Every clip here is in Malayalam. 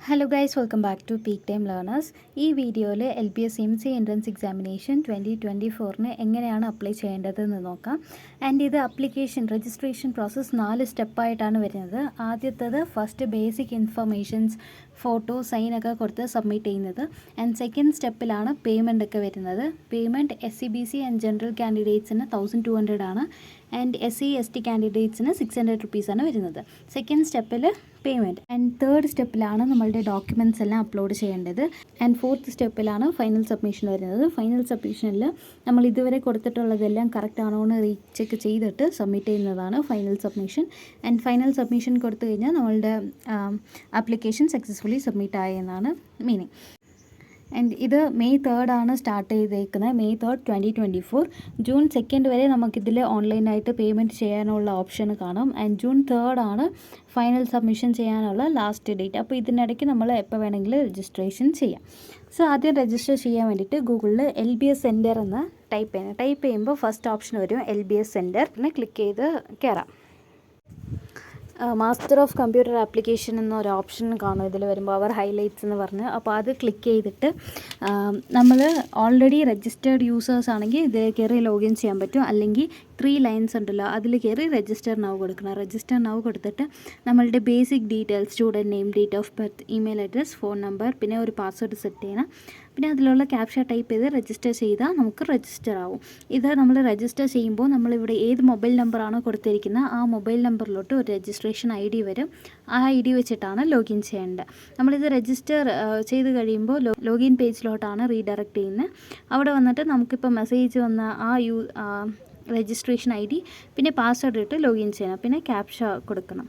Hello guys, welcome back to peak time learners. ഈ വീഡിയോയിൽ LBS MCA എൻട്രൻസ് എക്സാമിനേഷൻ 2024 എങ്ങനെയാണ് അപ്ലൈ ചെയ്യേണ്ടതെന്ന് നോക്കാം. ആൻഡ് ഇത് രജിസ്ട്രേഷൻ പ്രോസസ്സ് 4 സ്റ്റെപ്പായിട്ടാണ് വരുന്നത്. ആദ്യത്തേത് ഫസ്റ്റ് ബേസിക് ഇൻഫർമേഷൻസ്, ഫോട്ടോ, സൈനൊക്കെ കൊടുത്ത് സബ്മിറ്റ് ചെയ്യുന്നത്. ആൻഡ് സെക്കൻഡ് സ്റ്റെപ്പിലാണ് പേയ്മെൻ്റ് ഒക്കെ വരുന്നത്. പേയ്മെൻറ്റ് SCBC ആൻഡ് ജനറൽ കാൻഡിഡേറ്റ്സിന് 1200 ആണ്. ആൻഡ് SC/ST കാൻഡിഡേറ്റ്സിന് 600 റുപ്പീസാണ് വരുന്നത്. സെക്കൻഡ് സ്റ്റെപ്പിൽ പേയ്മെൻറ്റ്. ആൻഡ് തേർഡ് സ്റ്റെപ്പിലാണ് നമ്മളുടെ ഡോക്യുമെൻറ്റ്സ് എല്ലാം അപ്ലോഡ് ചെയ്യേണ്ടത്. ആൻഡ് ഫോർത്ത് സ്റ്റെപ്പിലാണ് ഫൈനൽ സബ്മിഷൻ വരുന്നത്. ഫൈനൽ സബ്മിഷനിൽ നമ്മൾ ഇതുവരെ കൊടുത്തിട്ടുള്ളതെല്ലാം കറക്റ്റ് ആണോ എന്ന് റീചെക്ക് ചെയ്തിട്ട് സബ്മിറ്റ് ചെയ്യുന്നതാണ് final submission. And final submission കൊടുത്തു കഴിഞ്ഞാൽ നമ്മളുടെ ആപ്ലിക്കേഷൻ സക്സസ്ഫുള്ളി സബ്മിറ്റ് ആയെന്നാണ് മീനിങ്. ആൻഡ് ഇത് May 3 ആണ് സ്റ്റാർട്ട് ചെയ്തേക്കുന്നത്. May 3, 2024. June 2 വരെ നമുക്കിതിൽ ഓൺലൈനായിട്ട് പേയ്മെൻറ്റ് ചെയ്യാനുള്ള ഓപ്ഷൻ കാണും. ആൻഡ് June 3 ആണ് ഫൈനൽ സബ്മിഷൻ ചെയ്യാനുള്ള ലാസ്റ്റ് ഡേറ്റ്. അപ്പോൾ ഇതിനിടയ്ക്ക് നമ്മൾ എപ്പോൾ വേണമെങ്കിലും രജിസ്ട്രേഷൻ ചെയ്യാം. സോ ആദ്യം രജിസ്റ്റർ ചെയ്യാൻ വേണ്ടിയിട്ട് ഗൂഗിളിൽ LBS സെൻറ്റർ എന്ന് ടൈപ്പ് ചെയ്യുമ്പോൾ ഫസ്റ്റ് ഓപ്ഷൻ വരും LBS സെൻറ്റർ. പിന്നെ ക്ലിക്ക് ചെയ്ത് കയറാം. മാസ്റ്റർ ഓഫ് കമ്പ്യൂട്ടർ ആപ്ലിക്കേഷൻ എന്നൊരു ഓപ്ഷൻ കാണും ഇതിൽ വരുമ്പോൾ, അവർ ഹൈലൈറ്റ്സ് എന്ന് പറഞ്ഞ്. അപ്പോൾ അത് ക്ലിക്ക് ചെയ്തിട്ട് നമ്മൾ ഓൾറെഡി രജിസ്റ്റേർഡ് യൂസേഴ്സ് ആണെങ്കിൽ ഇത് കയറി ലോഗിൻ ചെയ്യാൻ പറ്റും. അല്ലെങ്കിൽ 3 ലൈൻസ് ഉണ്ടല്ലോ, അതിൽ കയറി രജിസ്റ്റർ നൗ കൊടുക്കണം. രജിസ്റ്റർ നൗ കൊടുത്തിട്ട് നമ്മളുടെ basic details, student name, date of birth, email address, phone number, പിന്നെ ഒരു പാസ്വേഡ് സെറ്റ് ചെയ്യണം. പിന്നെ അതിലുള്ള ക്യാപ്ച ടൈപ്പ് ചെയ്ത് രജിസ്റ്റർ ചെയ്താൽ നമുക്ക് രജിസ്റ്റർ ആവും. ഇത് നമ്മൾ രജിസ്റ്റർ ചെയ്യുമ്പോൾ നമ്മളിവിടെ ഏത് മൊബൈൽ നമ്പറാണോ കൊടുത്തിരിക്കുന്നത് ആ മൊബൈൽ നമ്പറിലോട്ട് ഒരു രജിസ്ട്രേഷൻ ID വരും. ആ ID വെച്ചിട്ടാണ് ലോഗിൻ ചെയ്യേണ്ടത്. നമ്മളിത് രജിസ്റ്റർ ചെയ്ത് കഴിയുമ്പോൾ ലോഗിൻ പേജിലോട്ടാണ് റീഡയറക്റ്റ് ചെയ്യുന്നത്. അവിടെ വന്നിട്ട് നമുക്കിപ്പോൾ മെസ്സേജ് വന്ന ആ രജിസ്ട്രേഷൻ ID പിന്നെ പാസ്വേഡ് ഇട്ട് ലോഗിൻ ചെയ്യണം. പിന്നെ ക്യാപ്ച കൊടുക്കണം.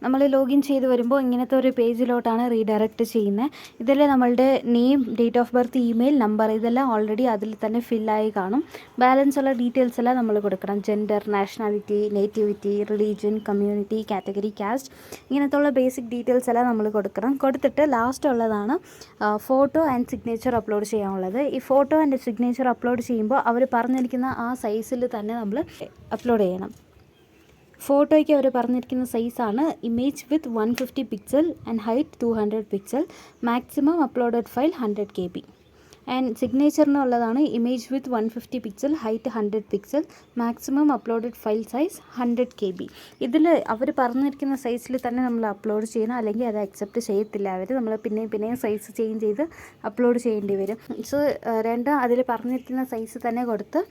നമ്മൾ ലോഗിൻ ചെയ്ത് വരുമ്പോൾ ഇങ്ങനത്തെ ഒരു പേജിലോട്ടാണ് റീഡയറക്റ്റ് ചെയ്യുന്നത്. ഇതിൽ നമ്മളുടെ name, date of birth, email, number ഇതെല്ലാം ഓൾറെഡി അതിൽ തന്നെ ഫില്ലായി കാണും. ബാലൻസ് ഉള്ള ഡീറ്റെയിൽസ് എല്ലാം നമ്മൾ കൊടുക്കണം. Gender, nationality, nativity, religion, community, category, caste, ഇങ്ങനത്തെ ഉള്ള ബേസിക് ഡീറ്റെയിൽസ് എല്ലാം നമ്മൾ കൊടുക്കണം. കൊടുത്തിട്ട് ലാസ്റ്റ് ഉള്ളതാണ് ഫോട്ടോ ആൻഡ് സിഗ്നേച്ചർ അപ്ലോഡ് ചെയ്യാനുള്ളത്. ഈ ഫോട്ടോ ആൻഡ് സിഗ്നേച്ചർ അപ്ലോഡ് ചെയ്യുമ്പോൾ അവർ പറഞ്ഞിരിക്കുന്ന ആ സൈസിൽ തന്നെ നമ്മൾ അപ്ലോഡ് ചെയ്യണം. ഫോട്ടോയ്ക്ക് അവർ പറഞ്ഞിരിക്കുന്ന സൈസാണ് image width 150 pixel and height 200 pixel, maximum uploaded file 100 KB. And സിഗ്നേച്ചറിനുള്ളതാണ് image width 150 pixel, height 100 pixel, maximum uploaded file size 100 KB. ഇതിൽ അവർ പറഞ്ഞിരിക്കുന്ന സൈസിൽ തന്നെ നമ്മൾ അപ്ലോഡ് ചെയ്യണം. അല്ലെങ്കിൽ അത് അക്സെപ്റ്റ് ചെയ്യത്തില്ല അവർ. നമ്മൾ പിന്നെയും സൈസ് ചേഞ്ച് ചെയ്ത് അപ്ലോഡ് ചെയ്യേണ്ടി വരും. സോ രണ്ടും അതിൽ പറഞ്ഞിരിക്കുന്ന സൈസ് തന്നെ കൊടുത്ത്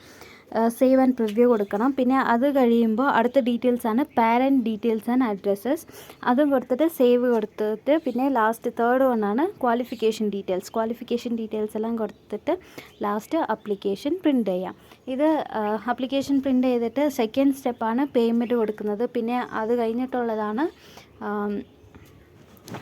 സേവ് ആൻഡ് പ്രിവ്യൂ കൊടുക്കണം. പിന്നെ അത് കഴിയുമ്പോൾ അടുത്ത ഡീറ്റെയിൽസാണ് പാരൻറ്റ് ഡീറ്റെയിൽസ് ആൻഡ് അഡ്രസ്സസ്. അതും കൊടുത്തിട്ട് സേവ് കൊടുത്തിട്ട് പിന്നെ ലാസ്റ്റ് തേർഡ് വണ്ണാണ് ക്വാളിഫിക്കേഷൻ ഡീറ്റെയിൽസ് എല്ലാം കൊടുത്തിട്ട് ലാസ്റ്റ് അപ്ലിക്കേഷൻ പ്രിൻ്റ് ചെയ്യാം. ഇത് അപ്ലിക്കേഷൻ പ്രിൻ്റ് ചെയ്തിട്ട് സെക്കൻഡ് സ്റ്റെപ്പാണ് പേയ്മെൻറ്റ് കൊടുക്കുന്നത്. പിന്നെ അത് കഴിഞ്ഞിട്ടുള്ളതാണ്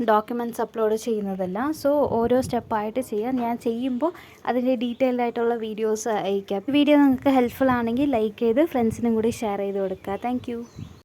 ഡോക്യുമെൻറ്റ്സ് അപ്ലോഡ് ചെയ്യുന്നതെല്ലാം. സോ ഓരോ സ്റ്റെപ്പായിട്ട് ചെയ്യാം. ഞാൻ ചെയ്യുമ്പോൾ അതിൻ്റെ ഡീറ്റെയിൽഡ് ആയിട്ടുള്ള വീഡിയോസ് അയക്കാം. വീഡിയോ നിങ്ങൾക്ക് ഹെൽപ്ഫുൾ ആണെങ്കിൽ ലൈക്ക് ചെയ്ത് ഫ്രണ്ട്സിനും കൂടി ഷെയർ ചെയ്ത് കൊടുക്കുക. താങ്ക്